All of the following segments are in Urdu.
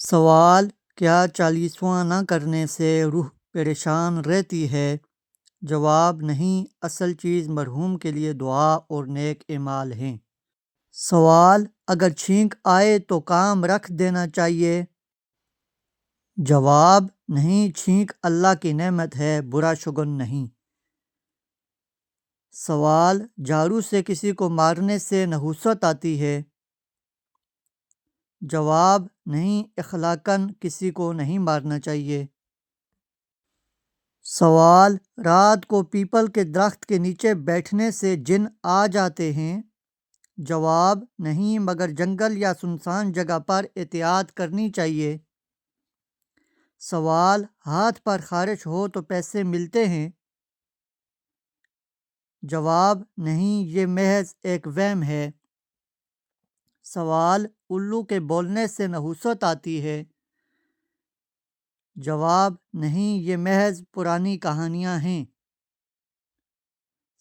سوال: کیا 40واں نہ کرنے سے روح پریشان رہتی ہے؟ جواب: نہیں، اصل چیز مرحوم کے لیے دعا اور نیک اعمال ہیں۔ سوال: اگر چھینک آئے تو کام رکھ دینا چاہیے؟ جواب: نہیں، چھینک اللہ کی نعمت ہے، برا شگن نہیں۔ سوال: جھاڑو سے کسی کو مارنے سے نحوست آتی ہے؟ جواب: نہیں، اخلاقاً کسی کو نہیں مارنا چاہیے۔ سوال: رات کو پیپل کے درخت کے نیچے بیٹھنے سے جن آ جاتے ہیں؟ جواب: نہیں، مگر جنگل یا سنسان جگہ پر احتیاط کرنی چاہیے۔ سوال: ہاتھ پر خارش ہو تو پیسے ملتے ہیں؟ جواب: نہیں، یہ محض ایک وہم ہے۔ سوال: الو کے بولنے سے نحوست آتی ہے؟ جواب: نہیں، یہ محض پرانی کہانیاں ہیں۔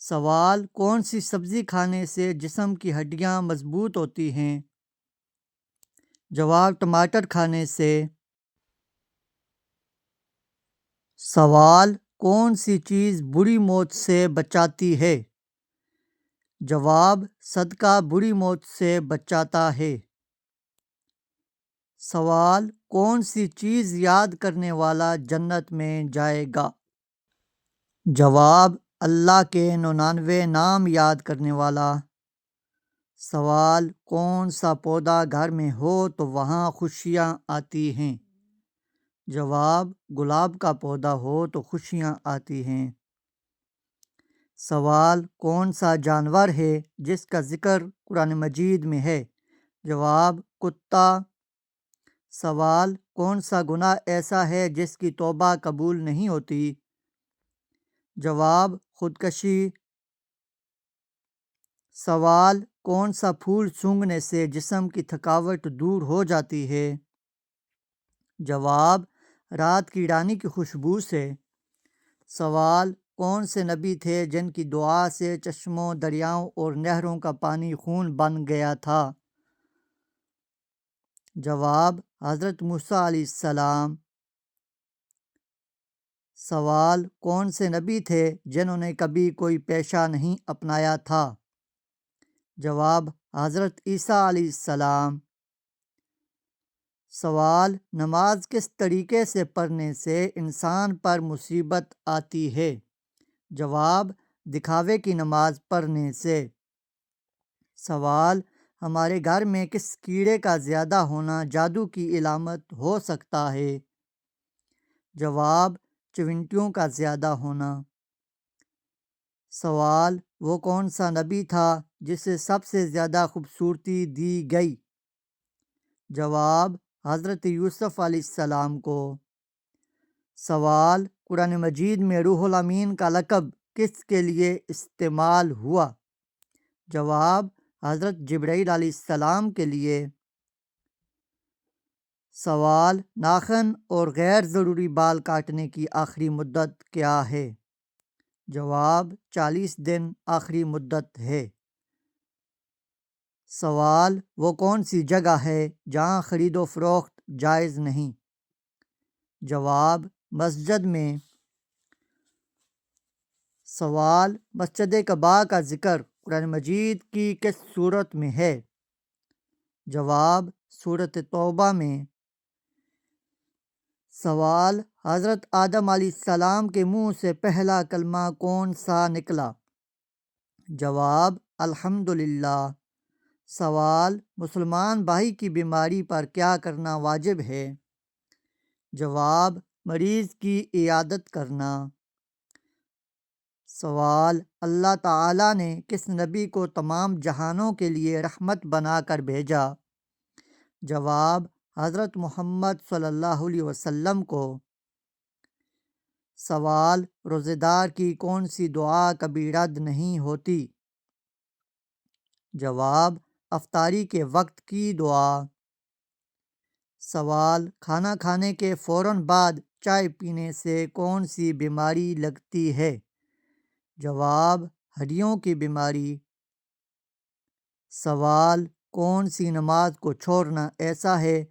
سوال: کون سی سبزی کھانے سے جسم کی ہڈیاں مضبوط ہوتی ہیں؟ جواب: ٹماٹر کھانے سے۔ سوال: کون سی چیز بری موت سے بچاتی ہے؟ جواب: صدقہ بری موت سے بچاتا ہے۔ سوال: کون سی چیز یاد کرنے والا جنت میں جائے گا؟ جواب: اللہ کے 99 نام یاد کرنے والا۔ سوال: کون سا پودا گھر میں ہو تو وہاں خوشیاں آتی ہیں؟ جواب: گلاب کا پودا ہو تو خوشیاں آتی ہیں۔ سوال: کون سا جانور ہے جس کا ذکر قرآن مجید میں ہے؟ جواب: کتا۔ سوال: کون سا گناہ ایسا ہے جس کی توبہ قبول نہیں ہوتی؟ جواب: خودکشی۔ سوال: کون سا پھول سونگھنے سے جسم کی تھکاوٹ دور ہو جاتی ہے؟ جواب: رات کی رانی کی خوشبو سے۔ سوال: کون سے نبی تھے جن کی دعا سے چشموں، دریاؤں اور نہروں کا پانی خون بن گیا تھا؟ جواب: حضرت موسیٰ علیہ السلام۔ سوال: کون سے نبی تھے جنہوں نے کبھی کوئی پیشہ نہیں اپنایا تھا؟ جواب: حضرت عیسیٰ علیہ السلام۔ سوال: نماز کس طریقے سے پڑھنے سے انسان پر مصیبت آتی ہے؟ جواب: دکھاوے کی نماز پڑھنے سے۔ سوال: ہمارے گھر میں کس کیڑے کا زیادہ ہونا جادو کی علامت ہو سکتا ہے؟ جواب: چونٹیوں کا زیادہ ہونا۔ سوال: وہ کون سا نبی تھا جسے سب سے زیادہ خوبصورتی دی گئی؟ جواب: حضرت یوسف علیہ السلام کو۔ سوال: قرآن مجید میں روح الامین کا لقب کس کے لیے استعمال ہوا؟ جواب: حضرت جبرائیل علیہ السلام کے لیے۔ سوال: ناخن اور غیر ضروری بال کاٹنے کی آخری مدت کیا ہے؟ جواب: 40 دن آخری مدت ہے۔ سوال: وہ کون سی جگہ ہے جہاں خرید و فروخت جائز نہیں؟ جواب: مسجد میں۔ سوال: مسجد قباء کا ذکر قرآن مجید کی کس سورت میں ہے؟ جواب: سورۃ توبہ میں۔ سوال: حضرت آدم علیہ السلام کے منہ سے پہلا کلمہ کون سا نکلا؟ جواب: الحمدللہ۔ سوال: مسلمان بھائی کی بیماری پر کیا کرنا واجب ہے؟ جواب: مریض کی عیادت کرنا۔ سوال: اللہ تعالیٰ نے کس نبی کو تمام جہانوں کے لیے رحمت بنا کر بھیجا؟ جواب: حضرت محمد صلی اللہ علیہ وسلم کو۔ سوال: روزے دار کی کون سی دعا کبھی رد نہیں ہوتی؟ جواب: افطاری کے وقت کی دعا۔ سوال: کھانا کھانے کے فوراً بعد چائے پینے سے کون سی بیماری لگتی ہے؟ جواب: ہڈیوں کی بیماری۔ سوال: کون سی نماز کو چھوڑنا ایسا ہے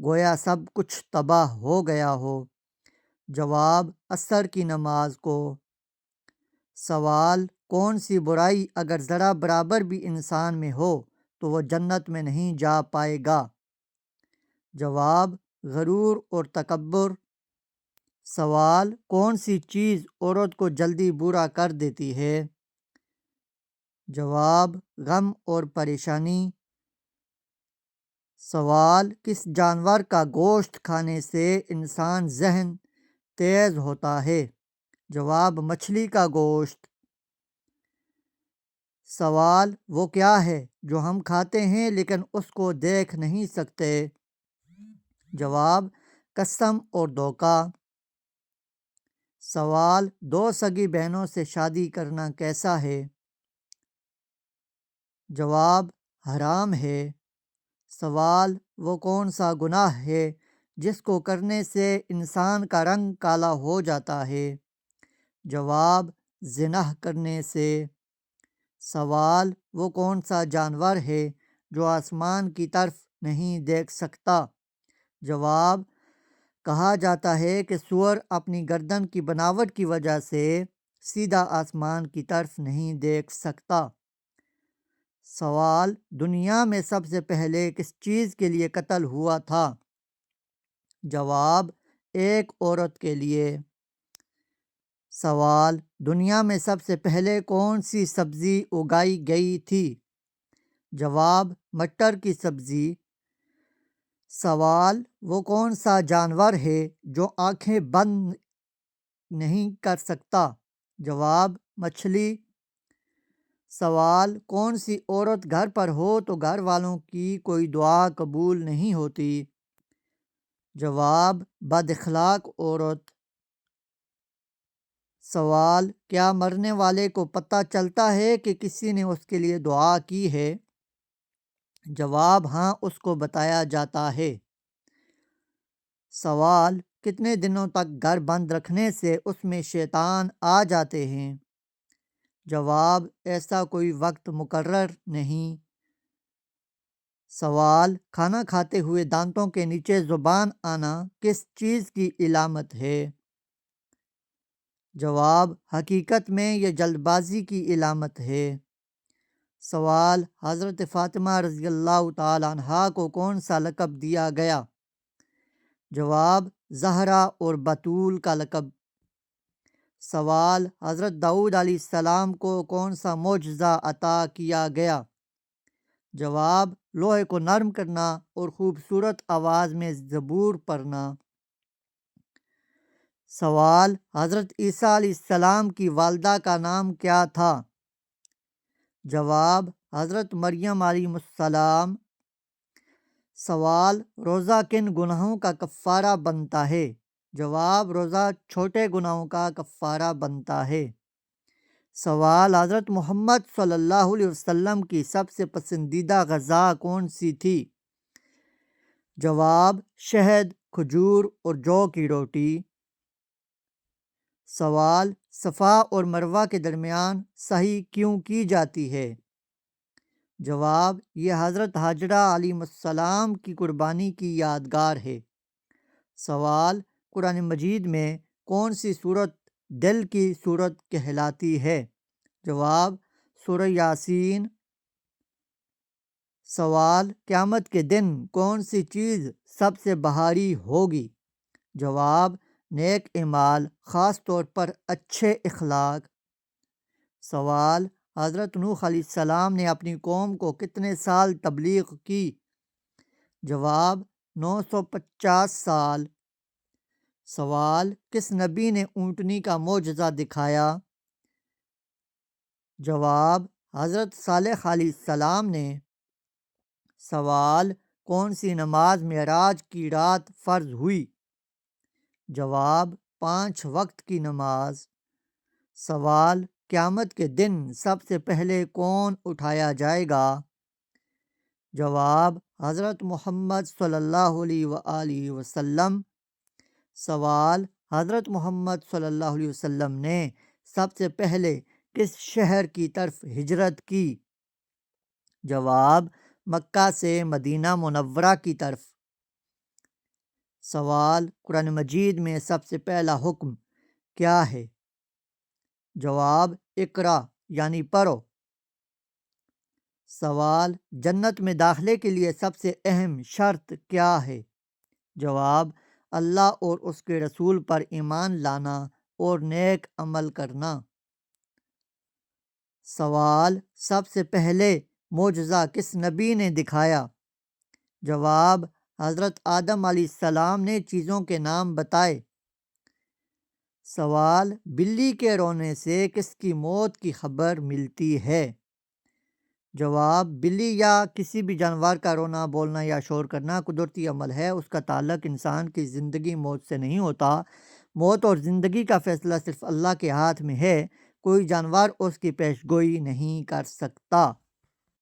گویا سب کچھ تباہ ہو گیا ہو۔ جواب عصر کی نماز کو۔ سوال کون سی برائی اگر ذرا برابر بھی انسان میں ہو تو وہ جنت میں نہیں جا پائے گا؟ جواب غرور اور تکبر۔ سوال کون سی چیز عورت کو جلدی برا کر دیتی ہے؟ جواب غم اور پریشانی۔ سوال کس جانور کا گوشت کھانے سے انسان ذہن تیز ہوتا ہے؟ جواب مچھلی کا گوشت۔ سوال وہ کیا ہے جو ہم کھاتے ہیں لیکن اس کو دیکھ نہیں سکتے؟ جواب قسم اور دھوکہ۔ سوال دو سگی بہنوں سے شادی کرنا کیسا ہے؟ جواب حرام ہے۔ سوال وہ کون سا گناہ ہے جس کو کرنے سے انسان کا رنگ کالا ہو جاتا ہے؟ جواب زنا کرنے سے۔ سوال وہ کون سا جانور ہے جو آسمان کی طرف نہیں دیکھ سکتا؟ جواب کہا جاتا ہے کہ سور اپنی گردن کی بناوٹ کی وجہ سے سیدھا آسمان کی طرف نہیں دیکھ سکتا۔ سوال دنیا میں سب سے پہلے کس چیز کے لیے قتل ہوا تھا؟ جواب ایک عورت کے لیے۔ سوال دنیا میں سب سے پہلے کون سی سبزی اگائی گئی تھی؟ جواب مٹر کی سبزی۔ سوال وہ کون سا جانور ہے جو آنکھیں بند نہیں کر سکتا؟ جواب مچھلی۔ سوال کون سی عورت گھر پر ہو تو گھر والوں کی کوئی دعا قبول نہیں ہوتی؟ جواب بد اخلاق عورت۔ سوال کیا مرنے والے کو پتہ چلتا ہے کہ کسی نے اس کے لیے دعا کی ہے؟ جواب ہاں، اس کو بتایا جاتا ہے۔ سوال کتنے دنوں تک گھر بند رکھنے سے اس میں شیطان آ جاتے ہیں؟ جواب ایسا کوئی وقت مقرر نہیں۔ سوال کھانا کھاتے ہوئے دانتوں کے نیچے زبان آنا کس چیز کی علامت ہے؟ جواب حقیقت میں یہ جلد بازی کی علامت ہے۔ سوال حضرت فاطمہ رضی اللہ تعالی عنہا کو کون سا لقب دیا گیا؟ جواب زہرا اور بطول کا لقب۔ سوال حضرت داؤد علیہ السلام کو کون سا معجزہ عطا کیا گیا؟ جواب لوہے کو نرم کرنا اور خوبصورت آواز میں زبور پڑھنا۔ سوال حضرت عیسیٰ علیہ السلام کی والدہ کا نام کیا تھا؟ جواب حضرت مریم علیہ السلام۔ سوال روزہ کن گناہوں کا کفارہ بنتا ہے؟ جواب روزہ چھوٹے گناہوں کا کفارہ بنتا ہے۔ سوال حضرت محمد صلی اللہ علیہ وسلم کی سب سے پسندیدہ غذا کون سی تھی؟ جواب شہد، کھجور اور جو کی روٹی۔ سوال صفا اور مروہ کے درمیان سعی کیوں کی جاتی ہے؟ جواب یہ حضرت حاجرہ علیہ السلام کی قربانی کی یادگار ہے۔ سوال قرآن مجید میں کون سی سورت دل کی سورت کہلاتی ہے؟ جواب سورہ یاسین۔ سوال قیامت کے دن کون سی چیز سب سے بھاری ہوگی؟ جواب نیک اعمال، خاص طور پر اچھے اخلاق۔ سوال حضرت نوح علیہ السلام نے اپنی قوم کو کتنے سال تبلیغ کی؟ جواب 950 سال۔ سوال کس نبی نے اونٹنی کا معجزہ دکھایا؟ جواب حضرت صالح علیہ السلام نے۔ سوال کون سی نماز معراج کی رات فرض ہوئی؟ جواب 5 وقت کی نماز۔ سوال قیامت کے دن سب سے پہلے کون اٹھایا جائے گا؟ جواب حضرت محمد صلی اللہ علیہ وآلہ وسلم۔ سوال حضرت محمد صلی اللہ علیہ وسلم نے سب سے پہلے کس شہر کی طرف ہجرت کی؟ جواب مکہ سے مدینہ منورہ کی طرف۔ سوال، قرآن مجید میں سب سے پہلا حکم کیا ہے؟ جواب، اقرا یعنی پڑھو۔ سوال، جنت میں داخلے کے لیے سب سے اہم شرط کیا ہے؟ جواب، اللہ اور اس کے رسول پر ایمان لانا اور نیک عمل کرنا۔ سوال، سب سے پہلے معجزہ کس نبی نے دکھایا؟ جواب، حضرت آدم علیہ السلام نے چیزوں کے نام بتائے۔ سوال، بلی کے رونے سے کس کی موت کی خبر ملتی ہے؟ جواب، بلی یا کسی بھی جانور کا رونا، بولنا یا شور کرنا قدرتی عمل ہے، اس کا تعلق انسان کی زندگی موت سے نہیں ہوتا۔ موت اور زندگی کا فیصلہ صرف اللہ کے ہاتھ میں ہے، کوئی جانور اس کی پیش گوئی نہیں کر سکتا۔